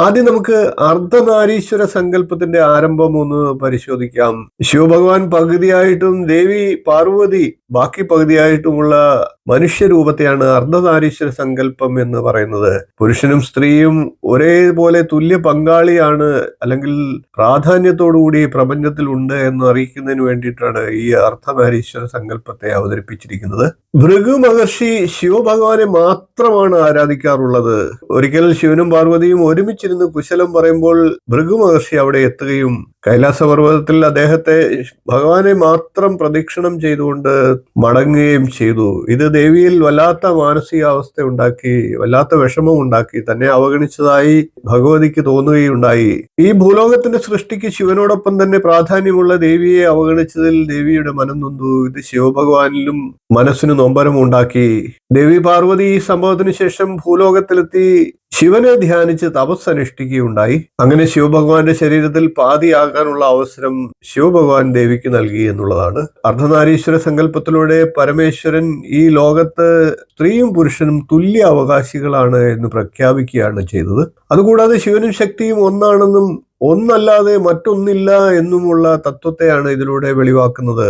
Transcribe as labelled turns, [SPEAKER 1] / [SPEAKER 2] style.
[SPEAKER 1] ആദ്യം നമുക്ക് അർദ്ധനാരീശ്വര സങ്കല്പത്തിന്റെ ആരംഭം ഒന്ന് പരിശോധിക്കാം. ശിവഭഗവാൻ പകുതിയായിട്ടും ദേവി പാർവതി ബാക്കി പകുതിയായിട്ടുമുള്ള മനുഷ്യരൂപത്തെയാണ് അർദ്ധനാരീശ്വര സങ്കല്പം എന്ന് പറയുന്നത്. പുരുഷനും സ്ത്രീയും ഒരേപോലെ തുല്യ പങ്കാളിയാണ്, അല്ലെങ്കിൽ പ്രാധാന്യത്തോടുകൂടി പ്രപഞ്ചത്തിൽ ഉണ്ട് എന്ന് അറിയിക്കുന്നതിന് വേണ്ടിയിട്ടാണ് ഈ അർദ്ധനാരീശ്വര സങ്കല്പത്തെ അവതരിപ്പിച്ചിരിക്കുന്നത്. ഭൃഗു മഹർഷി ശിവഭഗവാനെ മാത്രമാണ് ആരാധിക്കാറുള്ളത്. ഒരിക്കൽ ശിവനും പാർവതിയും ഒരുമിച്ചിരുന്ന് കുശലം പറയുമ്പോൾ ഭൃഗു മഹർഷി അവിടെ എത്തുകയും കൈലാസപർവ്വതത്തിൽ അദ്ദേഹത്തെ ഭഗവാനെ മാത്രം പ്രദക്ഷിണം ചെയ്തുകൊണ്ട് മടങ്ങുകയും ചെയ്തു. ഇത് ദേവിയിൽ വല്ലാത്ത മാനസികാവസ്ഥ ഉണ്ടാക്കി, വല്ലാത്ത വിഷമം ഉണ്ടാക്കി. തന്നെ അവഗണിച്ചതായി ഭഗവതിക്ക് തോന്നുകയുണ്ടായി. ഈ ഭൂലോകത്തിന്റെ സൃഷ്ടിക്ക് ശിവനോടൊപ്പം തന്നെ പ്രാധാന്യമുള്ള ദേവിയെ അവഗണിച്ചതിൽ ദേവിയുടെ മനം നൊന്തു. ഇത് ശിവഭഗവാനിലും മനസ്സിന് നൊമ്പരമുണ്ടാക്കി. ദേവി പാർവതി ഈ സംഭവത്തിന് ശേഷം ഭൂലോകത്തിലെത്തി ശിവനെ ധ്യാനിച്ച് തപസ് അനുഷ്ഠിക്കുകയുണ്ടായി. അങ്ങനെ ശിവഭഗവാന്റെ ശരീരത്തിൽ പാതിയാകാനുള്ള അവസരം ശിവഭഗവാൻ ദേവിക്ക് നൽകി എന്നുള്ളതാണ്. അർദ്ധനാരീശ്വര സങ്കല്പത്തിലൂടെ പരമേശ്വരൻ ഈ ലോകത്ത് സ്ത്രീയും പുരുഷനും തുല്യ അവകാശികളാണ് എന്ന് പ്രഖ്യാപിക്കുകയാണ് ചെയ്തത്. അതുകൂടാതെ ശിവനും ശക്തിയും ഒന്നാണെന്നും ഒന്നല്ലാതെ മറ്റൊന്നില്ല എന്നുമുള്ള തത്വത്തെയാണ് ഇതിലൂടെ വെളിവാക്കുന്നത്.